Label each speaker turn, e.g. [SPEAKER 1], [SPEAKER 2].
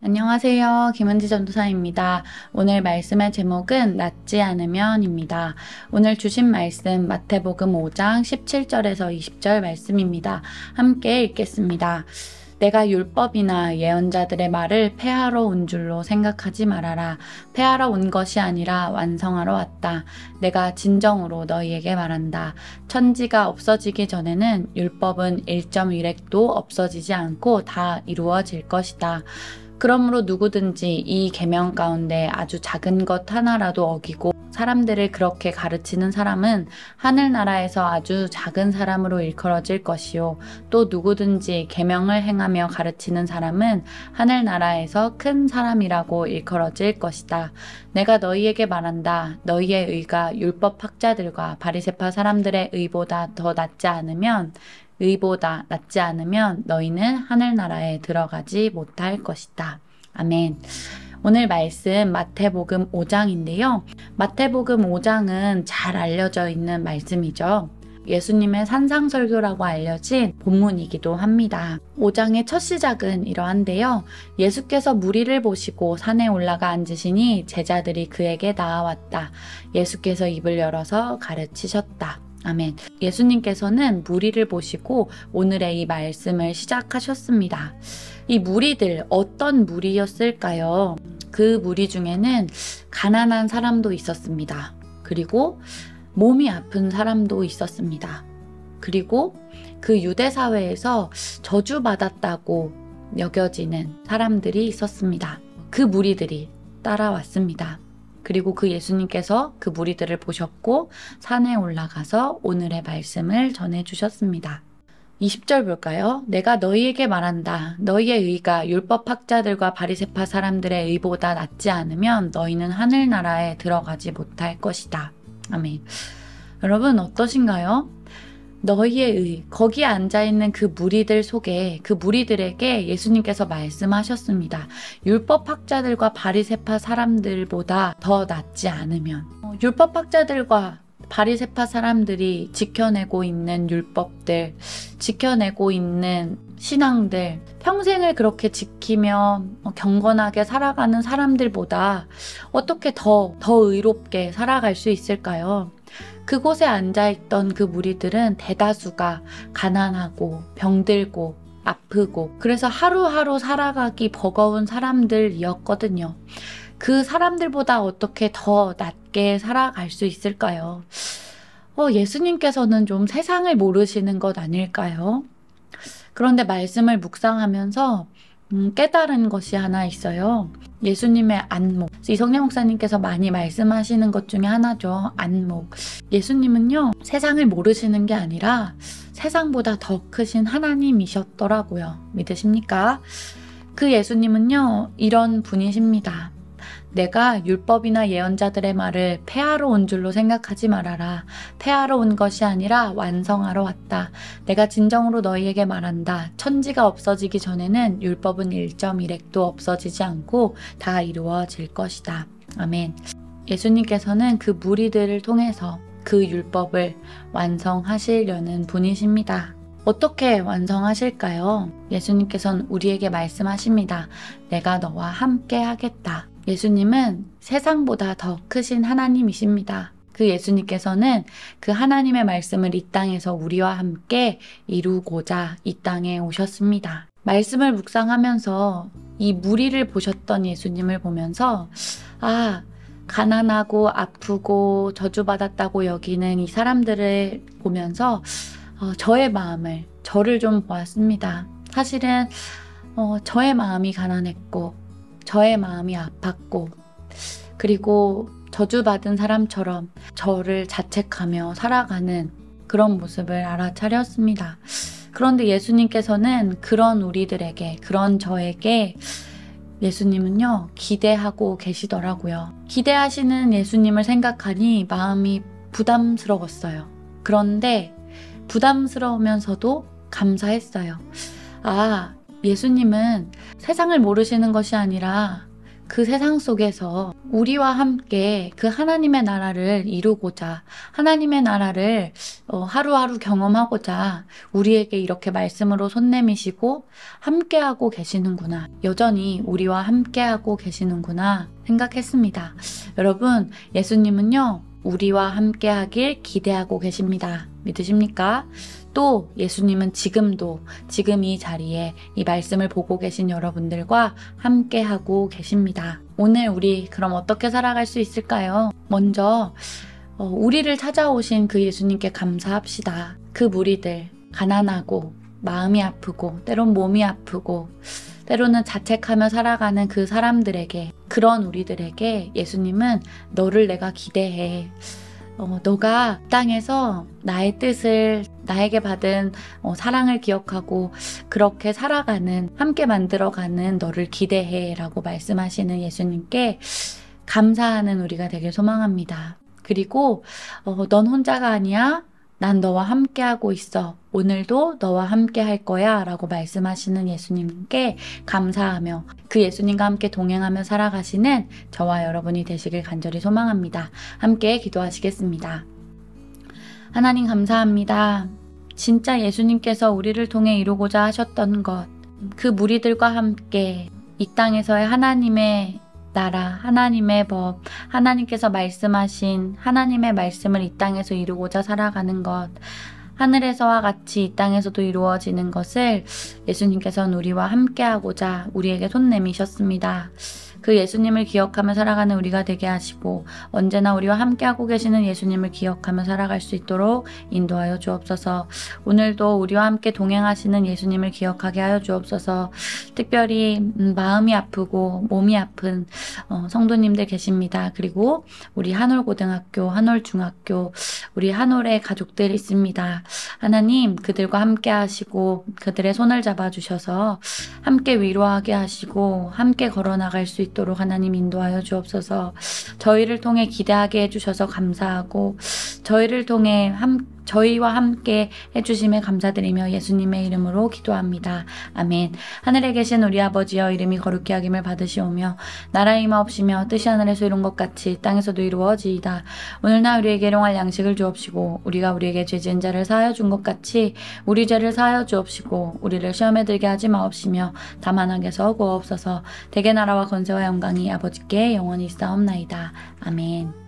[SPEAKER 1] 안녕하세요. 김은지 전도사입니다. 오늘 말씀의 제목은 낫지 않으면입니다. 오늘 주신 말씀 마태복음 5장 17절에서 20절 말씀입니다. 함께 읽겠습니다. 내가 율법이나 예언자들의 말을 폐하러 온 줄로 생각하지 말아라. 폐하러 온 것이 아니라 완성하러 왔다. 내가 진정으로 너희에게 말한다. 천지가 없어지기 전에는 율법은 1.1획도 없어지지 않고 다 이루어질 것이다. 그러므로 누구든지 이 계명 가운데 아주 작은 것 하나라도 어기고 사람들을 그렇게 가르치는 사람은 하늘나라에서 아주 작은 사람으로 일컬어질 것이요. 또 누구든지 계명을 행하며 가르치는 사람은 하늘나라에서 큰 사람이라고 일컬어질 것이다. 내가 너희에게 말한다. 너희의 의가 율법학자들과 바리새파 사람들의 의보다 더 낫지 않으면 너희는 하늘나라에 들어가지 못할 것이다. 아멘. 오늘 말씀 마태복음 5장인데요. 마태복음 5장은 잘 알려져 있는 말씀이죠. 예수님의 산상설교라고 알려진 본문이기도 합니다. 5장의 첫 시작은 이러한데요. 예수께서 무리를 보시고 산에 올라가 앉으시니 제자들이 그에게 나아왔다. 예수께서 입을 열어서 가르치셨다. 아멘. 예수님께서는 무리를 보시고 오늘의 이 말씀을 시작하셨습니다. 이 무리들 어떤 무리였을까요? 그 무리 중에는 가난한 사람도 있었습니다. 그리고 몸이 아픈 사람도 있었습니다. 그리고 그 유대 사회에서 저주받았다고 여겨지는 사람들이 있었습니다. 그 무리들이 따라왔습니다. 그리고 그 예수님께서 그 무리들을 보셨고 산에 올라가서 오늘의 말씀을 전해주셨습니다. 20절 볼까요? 내가 너희에게 말한다. 너희의 의가 율법학자들과 바리새파 사람들의 의보다 낫지 않으면 너희는 하늘나라에 들어가지 못할 것이다. 아멘. 여러분 어떠신가요? 너희의 의, 거기에 앉아있는 그 무리들 속에 그 무리들에게 예수님께서 말씀하셨습니다. 율법학자들과 바리새파 사람들보다 더 낫지 않으면 율법학자들과 바리새파 사람들이 지켜내고 있는 율법들, 지켜내고 있는 신앙들, 평생을 그렇게 지키며 경건하게 살아가는 사람들보다 어떻게 더 의롭게 살아갈 수 있을까요? 그곳에 앉아있던 그 무리들은 대다수가 가난하고 병들고 아프고 그래서 하루하루 살아가기 버거운 사람들이었거든요. 그 사람들보다 어떻게 더 낫게 살아갈 수 있을까요? 예수님께서는 좀 세상을 모르시는 것 아닐까요? 그런데 말씀을 묵상하면서 깨달은 것이 하나 있어요. 예수님의 안목. 이성래 목사님께서 많이 말씀하시는 것 중에 하나죠. 안목. 예수님은요, 세상을 모르시는 게 아니라 세상보다 더 크신 하나님이셨더라고요. 믿으십니까? 그 예수님은요, 이런 분이십니다. 내가 율법이나 예언자들의 말을 폐하러 온 줄로 생각하지 말아라. 폐하러 온 것이 아니라 완성하러 왔다. 내가 진정으로 너희에게 말한다. 천지가 없어지기 전에는 율법은 1.1획도 없어지지 않고 다 이루어질 것이다. 아멘. 예수님께서는 그 무리들을 통해서 그 율법을 완성하시려는 분이십니다. 어떻게 완성하실까요? 예수님께서는 우리에게 말씀하십니다. 내가 너와 함께 하겠다. 예수님은 세상보다 더 크신 하나님이십니다. 그 예수님께서는 그 하나님의 말씀을 이 땅에서 우리와 함께 이루고자 이 땅에 오셨습니다. 말씀을 묵상하면서 이 무리를 보셨던 예수님을 보면서 가난하고 아프고 저주받았다고 여기는 이 사람들을 보면서 저를 좀 보았습니다. 사실은 저의 마음이 가난했고 저의 마음이 아팠고 그리고 저주받은 사람처럼 저를 자책하며 살아가는 그런 모습을 알아차렸습니다. 그런데 예수님께서는 그런 우리들에게, 그런 저에게 예수님은요, 기대하고 계시더라고요. 기대하시는 예수님을 생각하니 마음이 부담스러웠어요. 그런데 부담스러우면서도 감사했어요. 예수님은 세상을 모르시는 것이 아니라 그 세상 속에서 우리와 함께 그 하나님의 나라를 이루고자, 하나님의 나라를 하루하루 경험하고자 우리에게 이렇게 말씀으로 손 내미시고 함께하고 계시는구나. 여전히 우리와 함께하고 계시는구나 생각했습니다. 여러분, 예수님은요, 우리와 함께하길 기대하고 계십니다. 믿으십니까? 또 예수님은 지금도 지금 이 자리에 이 말씀을 보고 계신 여러분들과 함께하고 계십니다. 오늘 우리 그럼 어떻게 살아갈 수 있을까요? 먼저 우리를 찾아오신 그 예수님께 감사합시다. 그 무리들, 가난하고 마음이 아프고 때론 몸이 아프고 때로는 자책하며 살아가는 그 사람들에게, 그런 우리들에게 예수님은 너를 내가 기대해. 너가 땅에서 나의 뜻을, 나에게 받은 사랑을 기억하고 그렇게 살아가는, 함께 만들어가는 너를 기대해 라고 말씀하시는 예수님께 감사하는 우리가 되길 소망합니다. 그리고 넌 혼자가 아니야. 난 너와 함께하고 있어. 오늘도 너와 함께 할 거야 라고 말씀하시는 예수님께 감사하며 그 예수님과 함께 동행하며 살아가시는 저와 여러분이 되시길 간절히 소망합니다. 함께 기도하시겠습니다. 하나님 감사합니다. 진짜 예수님께서 우리를 통해 이루고자 하셨던 것, 그 무리들과 함께 이 땅에서의 하나님의 나라, 하나님의 법, 하나님께서 말씀하신 하나님의 말씀을 이 땅에서 이루고자 살아가는 것, 하늘에서와 같이 이 땅에서도 이루어지는 것을 예수님께서는 우리와 함께하고자 우리에게 손 내미셨습니다. 그 예수님을 기억하며 살아가는 우리가 되게 하시고 언제나 우리와 함께하고 계시는 예수님을 기억하며 살아갈 수 있도록 인도하여 주옵소서. 오늘도 우리와 함께 동행하시는 예수님을 기억하게 하여 주옵소서. 특별히 마음이 아프고 몸이 아픈 성도님들 계십니다. 그리고 우리 한올고등학교, 한올중학교, 우리 한올의 가족들 있습니다. 하나님, 그들과 함께 하시고 그들의 손을 잡아주셔서 함께 위로하게 하시고 함께 걸어나갈 수 있도록 하나님 인도하여 주옵소서. 저희를 통해 기대하게 해주셔서 감사하고 저희를 통해 저희와 함께 해주심에 감사드리며 예수님의 이름으로 기도합니다. 아멘. 하늘에 계신 우리 아버지여, 이름이 거룩히 여김을 받으시오며 나라의 임하옵시며 뜻이 하늘에서 이룬 것 같이 땅에서도 이루어지이다. 오늘날 우리에게 일용할 양식을 주옵시고 우리가 우리에게 죄 지은 자를 사하여 준 것 같이 우리 죄를 사하여 주옵시고 우리를 시험에 들게 하지 마옵시며 다만 악에서 구하옵소서. 대개 나라와 권세와 영광이 아버지께 영원히 있사옵나이다. 아멘.